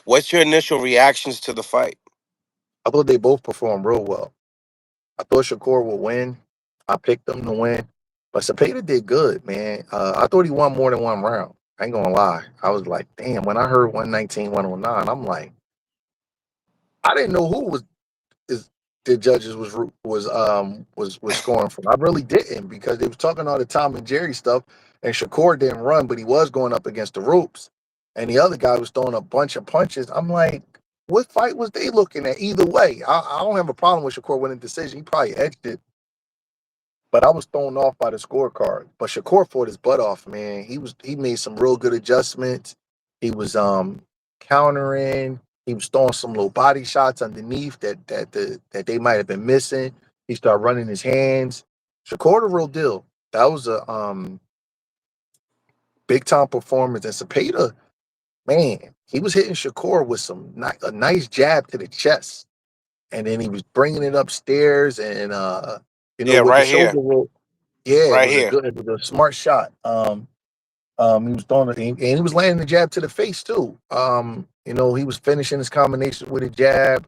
What's your initial reactions to the fight? I thought they both performed real well. I thought Shakur would win. I picked them to win. But Zepeda did good, man. I thought he won more than one round. I ain't gonna lie. I was like, damn, when I heard 119, 109, I'm like, I didn't know who is the judges was scoring from. I really didn't because they was talking all the Tom and Jerry stuff, and Shakur didn't run, but he was going up against the ropes, and the other guy was throwing a bunch of punches. I'm like, what fight was they looking at? Either way, I don't have a problem with Shakur winning decision. He probably edged it, but I was thrown off by the scorecard. But Shakur fought his butt off, man. He made some real good adjustments. He was countering. He was throwing some low body shots underneath that they might have been missing. He started running his hands. Shakur the real deal. That was a big time performance. And Zepeda, man, he was hitting Shakur with a nice jab to the chest, and then he was bringing it upstairs, and Yeah, with the right here, shoulder roll. Yeah, right here. it was a smart shot. He was throwing it, and he was landing the jab to the face too. He was finishing his combination with a jab.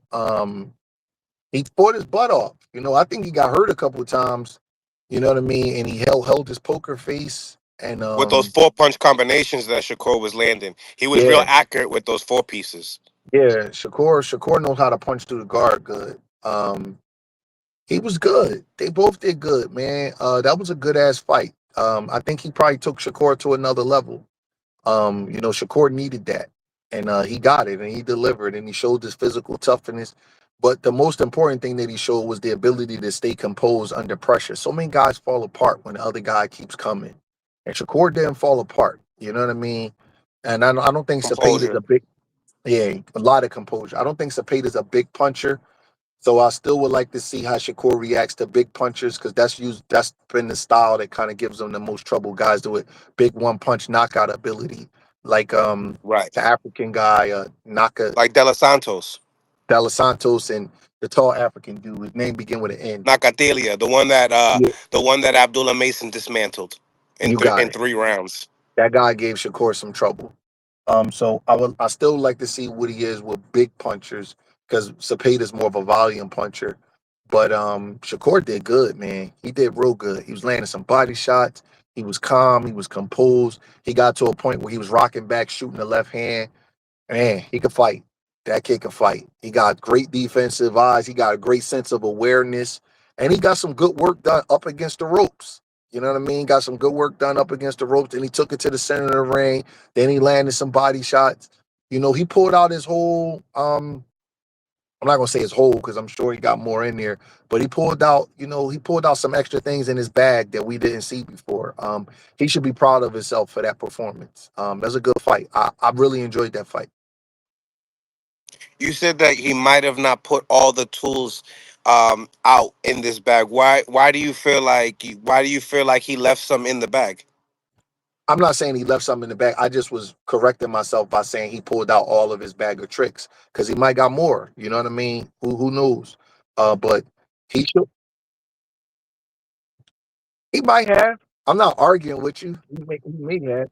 He fought his butt off. I think he got hurt a couple of times. You know what I mean? And he held his poker face, and With those four punch combinations that Shakur was landing, he was real yeah, accurate with those four pieces. yeah. Shakur knows how to punch through the guard good. He was good. They both did good, man. That was a good ass fight. I think he probably took Shakur to another level. Shakur needed that, and he got it, and he delivered, and he showed his physical toughness. But the most important thing that he showed was the ability to stay composed under pressure. So many guys fall apart when the other guy keeps coming, and Shakur didn't fall apart. You know what I mean? And I don't think Cepeda's Composure. a big, yeah, a lot of composure. I don't think Cepeda's a big puncher. So I still would like to see how Shakur reacts to big punchers because that's been the style that kind of gives them the most trouble. Guys do it big one punch knockout ability, like Right. the African guy Naka Like De Los Santos. Dallas Santos and the tall African dude. His name begin with an N. Nakatelia, Yeah, the one that Abdullah Mason dismantled you got in it. 3 rounds. That guy gave Shakur some trouble. So I still like to see what he is with big punchers because Cepeda's more of a volume puncher. But Shakur did good, man. He did real good. He was landing some body shots. He was calm. He was composed. He got to a point where he was rocking back, shooting the left hand. Man, he could fight. That kid can fight. He got great defensive eyes. He got a great sense of awareness. And he got some good work done up against the ropes. You know what I mean? Got some good work done up against the ropes. Then he took it to the center of the ring. Then he landed some body shots. He pulled out his whole I'm not gonna say his whole because I'm sure he got more in there, but he pulled out some extra things in his bag that we didn't see before. He should be proud of himself for that performance. That's a good fight. I really enjoyed that fight. You said that he might have not put all the tools out in this bag. Why do you feel like he left some in the bag? I'm not saying he left something in the bag. I just was correcting myself by saying he pulled out all of his bag of tricks because he might got more. You know what I mean? Who knows? But he should, he might have. I'm not arguing with you. He may have. You know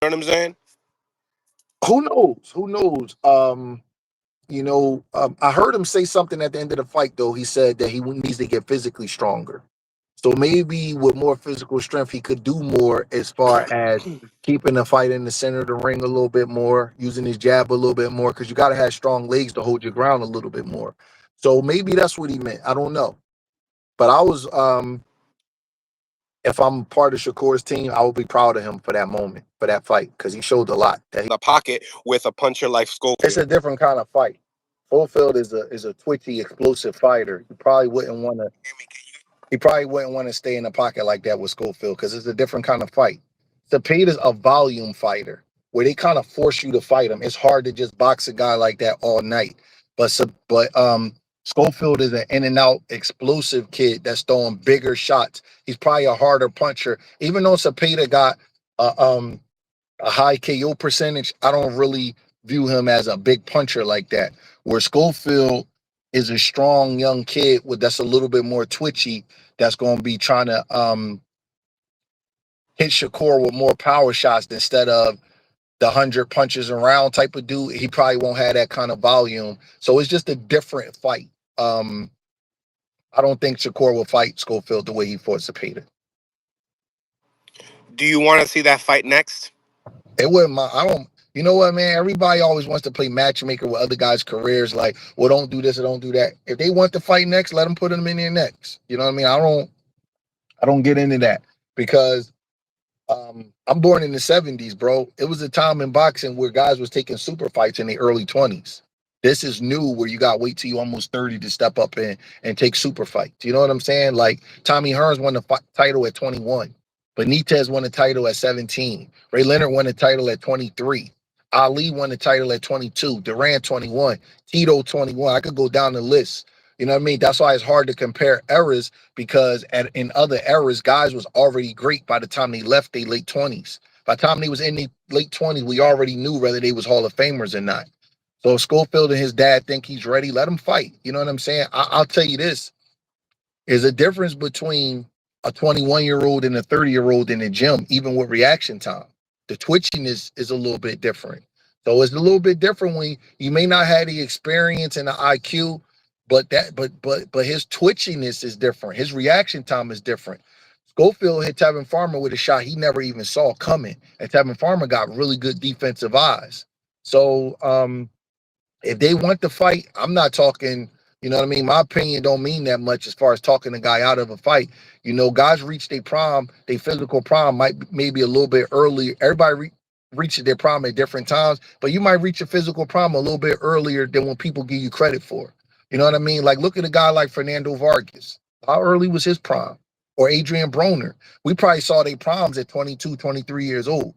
what I'm saying? Who knows? Who knows? I heard him say something at the end of the fight, though. He said that he needs to get physically stronger. So maybe with more physical strength, he could do more as far as keeping the fight in the center of the ring a little bit more, using his jab a little bit more, because you got to have strong legs to hold your ground a little bit more. So maybe that's what he meant. I don't know. But if I'm part of Shakur's team, I would be proud of him for that moment, for that fight, because he showed a lot. The pocket with a puncher like It's Schofield. a different kind of fight. Schofield is a twitchy, explosive fighter. He probably wouldn't want to stay in the pocket like that with Schofield because it's a different kind of fight. Cepeda's a volume fighter where they kind of force you to fight him. It's hard to just box a guy like that all night. But Schofield is an in and out explosive kid that's throwing bigger shots. He's probably a harder puncher. Even though Cepeda got a um a high KO percentage, I don't really view him as a big puncher like that. Where Schofield is a strong young kid with that's a little bit more twitchy, that's going to be trying to hit Shakur with more power shots instead of the 100 punches around type of dude. He probably won't have that kind of volume. So it's just a different fight. I don't think Shakur will fight Schofield the way he fought Zepeda. Do you want to see that fight next? It wouldn't mind. I don't. You know what, man? Everybody always wants to play matchmaker with other guys' careers. Like, well, don't do this or don't do that. If they want to fight next, let them put them in there next. You know what I mean? I don't. I don't get into that because I'm born in the '70s, bro. It was a time in boxing where guys was taking super fights in the early 20s. This is new, where you got to wait till you almost 30 to step up and take super fights. You know what I'm saying? Like Tommy Hearns won the title at 21. Benitez won the title at 17. Ray Leonard won the title at 23. Ali won the title at 22. Durant 21. Tito 21. I could go down the list. You know what I mean? That's why it's hard to compare eras because in other eras, guys was already great by the time they left their late 20s. By the time they was in the late 20s, we already knew whether they was Hall of Famers or not. So if Schofield and his dad think he's ready, let him fight. You know what I'm saying? I'll tell you this. There's a difference between a 21-year-old and a 30-year-old in the gym, even with reaction time. The twitching is a little bit different. So it's a little bit different when you may not have the experience and the IQ, but his twitchiness is different. His reaction time is different. Schofield hit Tevin Farmer with a shot he never even saw coming, and Tevin Farmer got really good defensive eyes. So if they want to fight, I'm not talking, you know what I mean? My opinion don't mean that much as far as talking a guy out of a fight. You know, guys reach their prime, their physical prime might maybe a little bit earlier. Everybody reaches their prime at different times, but you might reach your physical prime a little bit earlier than when people give you credit for. You know what I mean? Like look at a guy like Fernando Vargas. How early was his prime? Or Adrian Broner. We probably saw their primes at 22, 23 years old.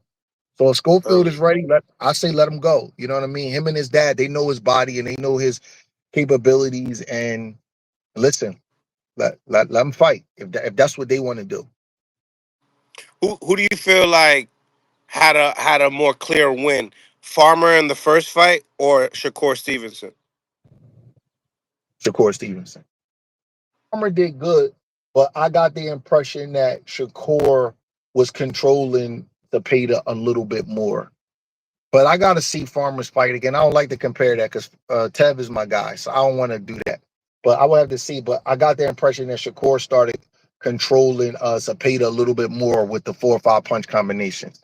So if Schofield is Early. ready, I say let him go. You know what I mean? Him and his dad, they know his body and they know his capabilities. And listen, let him fight if that's what they want to do. Who do you feel like had a more clear win? Farmer in the first fight or Shakur Stevenson? Shakur Stevenson. Farmer did good, but I got the impression that Shakur was controlling the Peta a little bit more. But I got to see Farmer's fight again. I don't like to compare that because Tev is my guy, so I don't want to do that. But I will have to see. But I got the impression that Shakur started controlling Zepeda a little bit more with the 4 or 5 punch combinations.